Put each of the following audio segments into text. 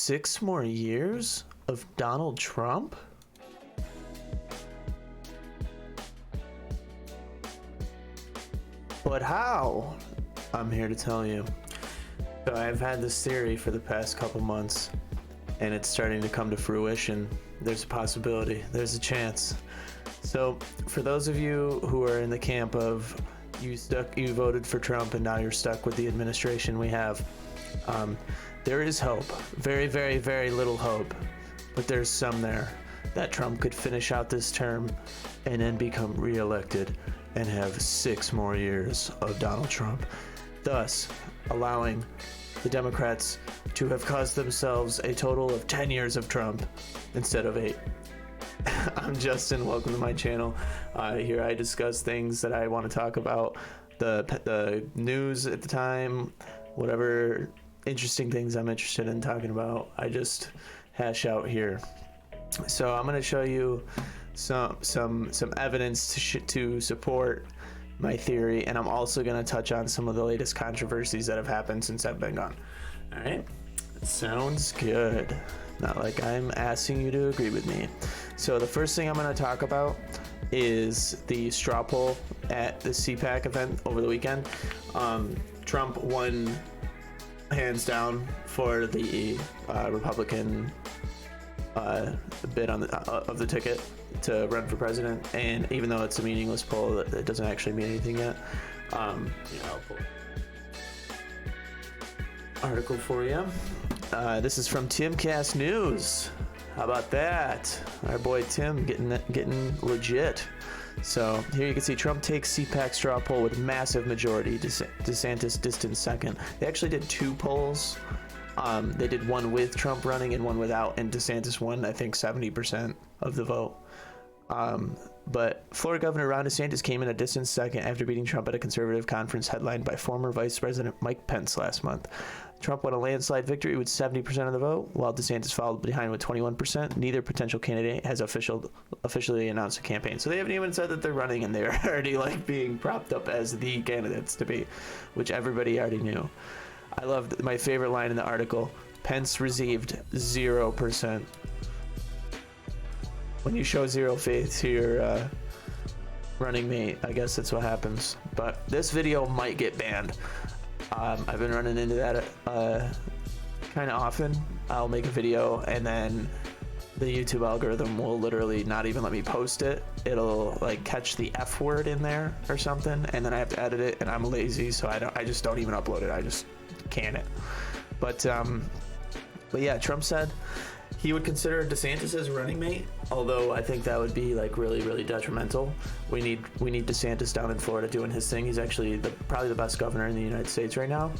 6 more years of Donald Trump? But how? I'm here to tell you. So I've had this theory for the past couple months, and it's starting to come to fruition. There's a possibility, there's a chance. So for those of you who are in the camp of you voted for Trump and now you're stuck with the administration we have, there is hope. Very, very, very little hope, but there's some there that Trump could finish out this term and then become reelected and have 6 more years of Donald Trump, thus allowing the Democrats to have caused themselves a total of 10 years of Trump instead of 8. I'm Justin, welcome to my channel. Here I discuss things that I want to talk about, the news at the time, whatever interesting things I'm interested in talking about, I just hash out here. So I'm going to show you some evidence to support my theory, and I'm also going to touch on some of the latest controversies that have happened since I've been gone. All right, sounds good. Not like I'm asking you to agree with me. So the first thing I'm going to talk about is the straw poll at the CPAC event over the weekend. Trump won hands down for the Republican bid on of the ticket to run for president, and even though it's a meaningless poll, it doesn't actually mean anything yet. I'll pull article for you. This is from Timcast News. How about that? Our boy Tim getting legit. So here you can see Trump takes CPAC straw poll with massive majority. DeSantis distant second. They actually did 2 polls. They did one with Trump running and one without, and DeSantis won, I think, 70% of the vote. But Florida Governor Ron DeSantis came in a distant second after beating Trump at a conservative conference headlined by former Vice President Mike Pence last month. Trump won a landslide victory with 70% of the vote, while DeSantis followed behind with 21%. Neither potential candidate has officially announced a campaign. So they haven't even said that they're running, and they're already being propped up as the candidates to be, which everybody already knew. I loved my favorite line in the article. Pence received 0%. When you show zero faith to your running mate, I guess that's what happens. But this video might get banned. I've been running into that kind of often. I'll make a video and then the YouTube algorithm will literally not even let me post it. It'll catch the F word in there or something, and then I have to edit it, and I'm lazy, so I just don't even upload it. I just can it. But yeah, Trump said he would consider DeSantis as a running mate, although I think that would be really, really detrimental. We need DeSantis down in Florida doing his thing. He's actually probably the best governor in the United States right now.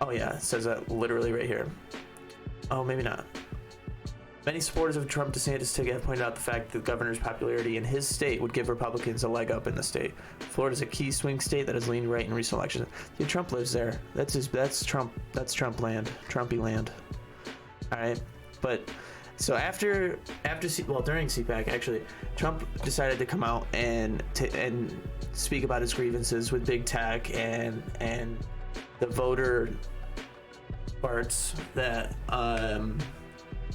Oh yeah, it says that literally right here. Oh, maybe not. Many supporters of Trump DeSantis ticket have pointed out the fact that the governor's popularity in his state would give Republicans a leg up in the state. Florida is a key swing state that has leaned right in recent elections. Dude, Trump lives there. That's Trump land, Trumpy land. All right, but so during CPAC actually, Trump decided to come out and speak about his grievances with big tech and the voter parts that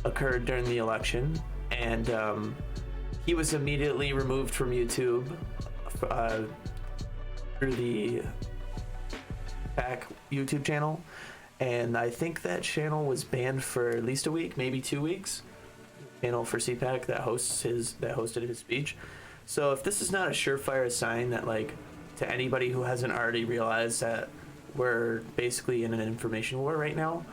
occurred during the election, and he was immediately removed from YouTube through the PAC YouTube channel, and I think that channel was banned for at least a week, maybe 2 weeks. Channel for CPAC that hosted his speech. So if this is not a surefire sign that to anybody who hasn't already realized that we're basically in an information war right now,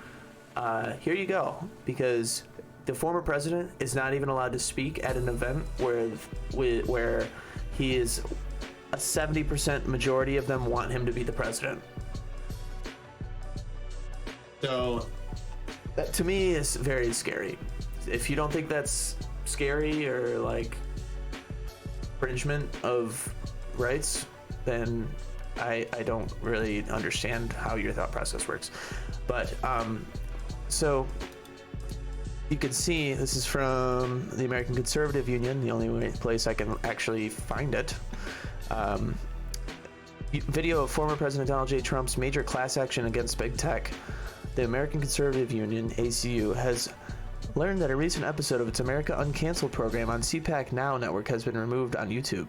here you go, because the former president is not even allowed to speak at an event where he is a 70% majority of them want him to be the president. So that to me is very scary. If you don't think that's scary or infringement of rights, then I don't really understand how your thought process works. But so you can see this is from the American Conservative Union, the only place I can actually find it. Video of former President Donald J. Trump's major class action against big tech. The American Conservative Union, ACU, has learned that a recent episode of its America Uncanceled program on CPAC Now network has been removed on YouTube.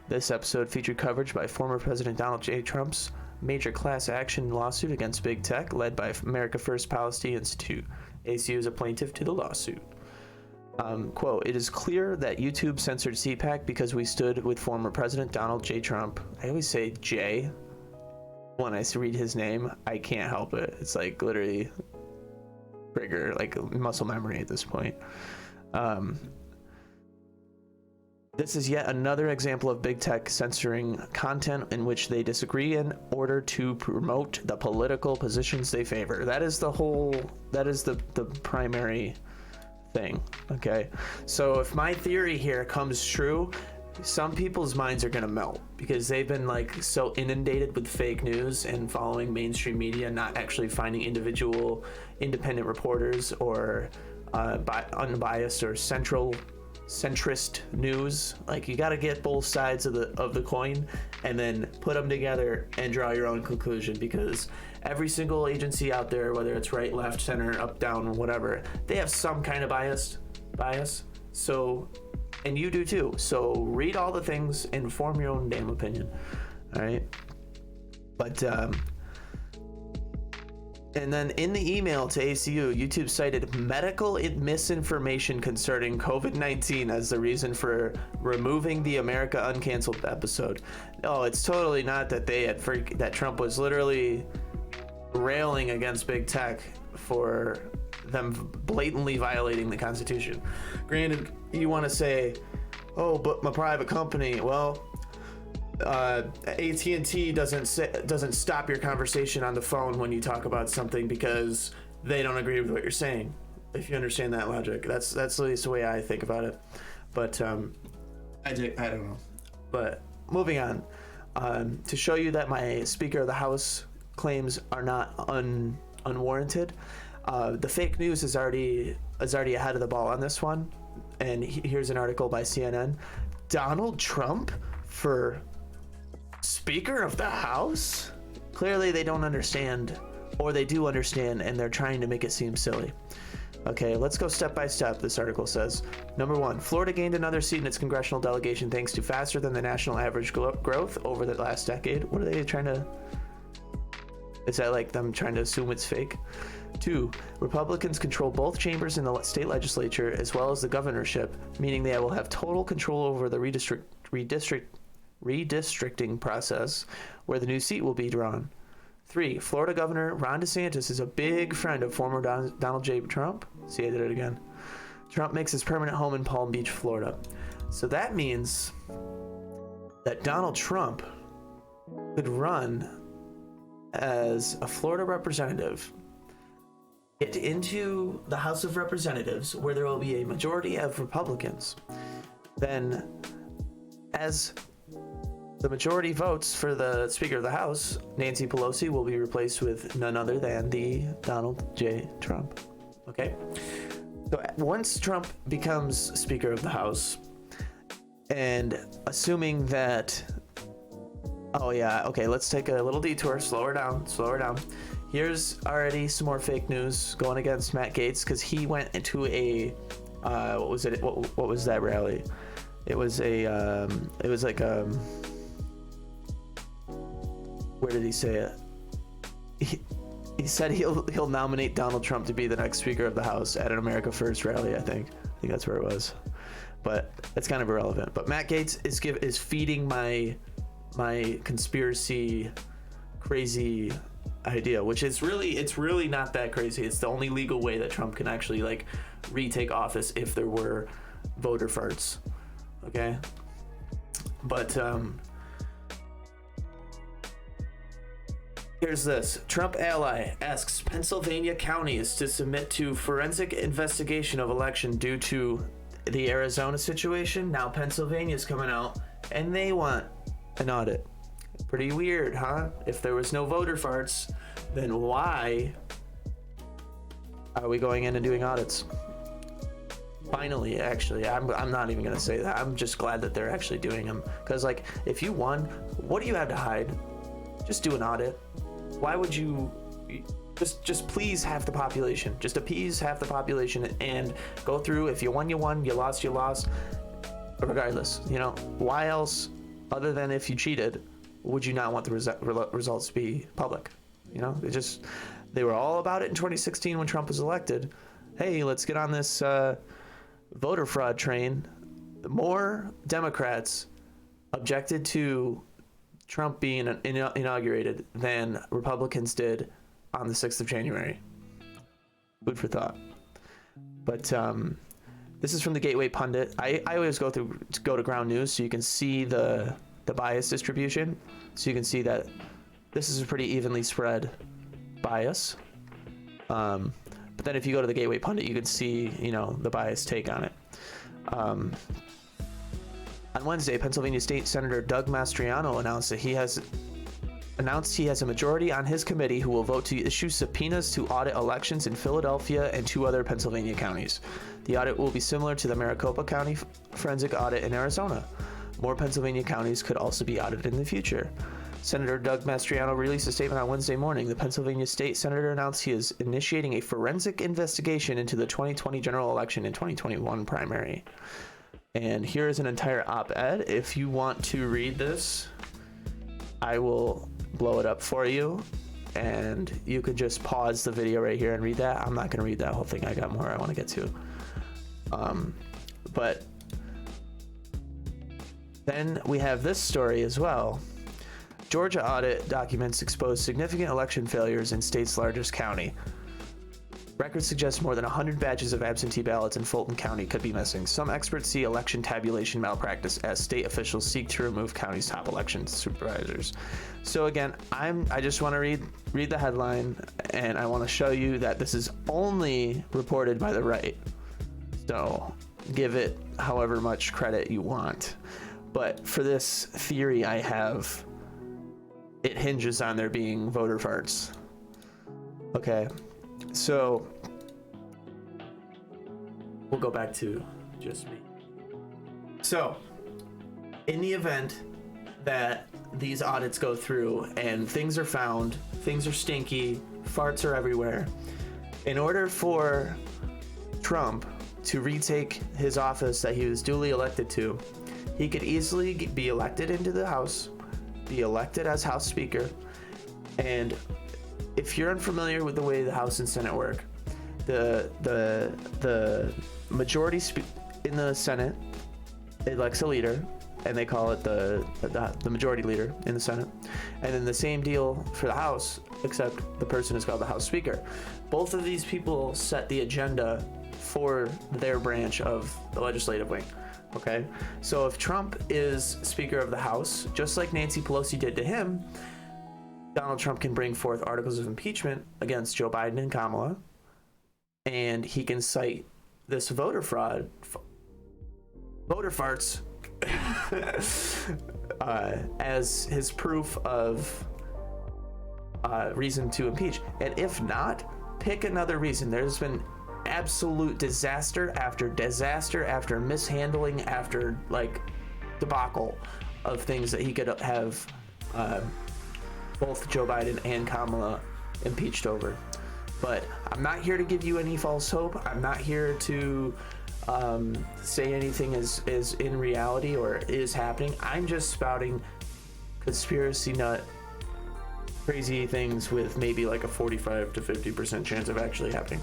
This episode featured coverage by former President Donald J. Trump's major class action lawsuit against big tech, led by America First Policy Institute. ACU is a plaintiff to the lawsuit. Quote, "It is clear that YouTube censored CPAC because we stood with former President Donald J. Trump." I always say J when I read his name. I can't help it. It's like literally trigger, like muscle memory at this point. This is yet another example of big tech censoring content in which they disagree in order to promote the political positions they favor. That is the primary thing. Okay, so if my theory here comes true, some people's minds are gonna melt because they've been like so inundated with fake news and following mainstream media, not actually finding individual independent reporters or unbiased or centrist news. Like, you got to get both sides of the coin and then put them together and draw your own conclusion, because every single agency out there, whether it's right, left, center, up, down, whatever, they have some kind of bias. So, and you do too. So read all the things and form your own damn opinion. All right. But and then in the email to ACU, YouTube cited medical misinformation concerning COVID-19 as the reason for removing the America Uncanceled episode. No, it's totally not that that Trump was literally railing against big tech for them blatantly violating the Constitution. Granted, you want to say, oh, but my private company, well, AT&T doesn't stop your conversation on the phone when you talk about something because they don't agree with what you're saying. If you understand that logic, that's at least the way I think about it. But I don't know. But moving on, to show you that my Speaker of the House claims are not unwarranted, the fake news is already ahead of the ball on this one. And here's an article by CNN. Donald Trump for Speaker of the House? Clearly they don't understand, or they do understand and they're trying to make it seem silly. Okay, let's go step by step, this article says. Number 1, Florida gained another seat in its congressional delegation thanks to faster than the national average growth over the last decade. What are they trying to... Is that like them trying to assume it's fake? 2, Republicans control both chambers in the state legislature as well as the governorship, meaning they will have total control over the redistricting process where the new seat will be drawn. 3, Florida Governor Ron DeSantis is a big friend of former Donald J. Trump. See, I did it again. Trump makes his permanent home in Palm Beach, Florida. So that means that Donald Trump could run as a Florida representative, get into the House of Representatives where there will be a majority of Republicans. Then, as the majority votes for the Speaker of the House, Nancy Pelosi will be replaced with none other than the Donald J. Trump. Okay? So once Trump becomes Speaker of the House, and assuming that... Oh yeah, okay, let's take a little detour, slow her down. Here's already some more fake news going against Matt Gaetz, because he went into a... what was it? What was that rally? It was a... it was like a... Where did he say it? He said he'll nominate Donald Trump to be the next Speaker of the House at an America First rally, I think that's where it was. But that's kind of irrelevant. But Matt Gaetz is feeding my conspiracy crazy idea, which is it's really not that crazy. It's the only legal way that Trump can actually like retake office if there were voter farts. Okay? But here's this. Trump ally asks Pennsylvania counties to submit to forensic investigation of election due to the Arizona situation. Now Pennsylvania's coming out and they want an audit. Pretty weird, huh? If there was no voter farts, then why are we going in and doing audits? Finally, actually, I'm not even gonna say that. I'm just glad that they're actually doing them. Because like, if you won, what do you have to hide? just do an audit. Why would you just please half the population, just appease half the population and go through. If you won, you won, you lost, you lost. Regardless, you know, why else, other than if you cheated, would you not want the results to be public? You know, they were all about it in 2016 when Trump was elected. Hey, let's get on this voter fraud train. More Democrats objected to Trump being inaugurated than Republicans did on the 6th of January. Food for thought. But this is from the Gateway Pundit. I always go to Ground News so you can see the bias distribution. So you can see that this is a pretty evenly spread bias. But then if you go to the Gateway Pundit, you can see, you know, the biased take on it. On Wednesday, Pennsylvania State Senator Doug Mastriano announced he has a majority on his committee who will vote to issue subpoenas to audit elections in Philadelphia and 2 other Pennsylvania counties. The audit will be similar to the Maricopa County forensic audit in Arizona. More Pennsylvania counties could also be audited in the future. Senator Doug Mastriano released a statement on Wednesday morning. The Pennsylvania State Senator announced he is initiating a forensic investigation into the 2020 general election and 2021 primary. And here is an entire op-ed. If you want to read this, I will blow it up for you, and you could just pause the video right here and read that. I'm not going to read that whole thing. I got more I want to get to. But then we have this story as well. Georgia audit documents expose significant election failures in state's largest county. Records suggest more than 100 batches of absentee ballots in Fulton County could be missing. Some experts see election tabulation malpractice as state officials seek to remove county's top election supervisors. So again, I just want to read the headline, and I want to show you that this is only reported by the right. So give it however much credit you want. But for this theory I have, it hinges on there being voter farts. Okay. So we'll go back to just me. So in the event that these audits go through and things are found, things are stinky, farts are everywhere, in order for Trump to retake his office that he was duly elected to, he could easily be elected into the House, be elected as House Speaker, and if you're unfamiliar with the way the House and Senate work, the majority in the Senate elects a leader, and they call it the majority leader in the Senate, and then the same deal for the House, except the person is called the House Speaker. Both of these people set the agenda for their branch of the legislative wing. Okay, so if Trump is Speaker of the House, just like Nancy Pelosi did to him, Donald Trump can bring forth articles of impeachment against Joe Biden and Kamala, and he can cite this voter fraud, voter farts, as his proof of reason to impeach. And if not, pick another reason. There's been absolute disaster after mishandling after like debacle of things that he could have both Joe Biden and Kamala impeached over. But I'm not here to give you any false hope. I'm not here to say anything is in reality or is happening. I'm just spouting conspiracy nut crazy things with maybe like a 45 to 50% chance of actually happening.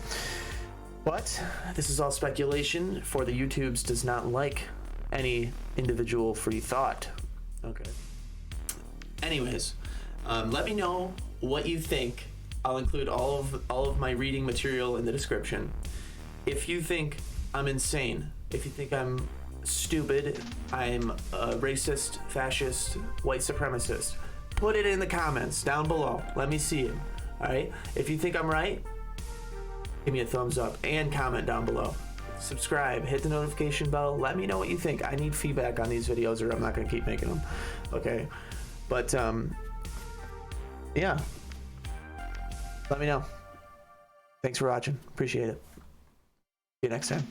But this is all speculation, for the YouTubes does not like any individual free thought. Okay. Anyways, let me know what you think. I'll include all of my reading material in the description. If you think I'm insane, if you think I'm stupid, I'm a racist, fascist, white supremacist, put it in the comments down below. Let me see it. All right. If you think I'm right, give me a thumbs up and comment down below. Subscribe, hit the notification bell. Let me know what you think. I need feedback on these videos or I'm not going to keep making them. Okay. But, yeah. Let me know. Thanks for watching. Appreciate it. See you next time.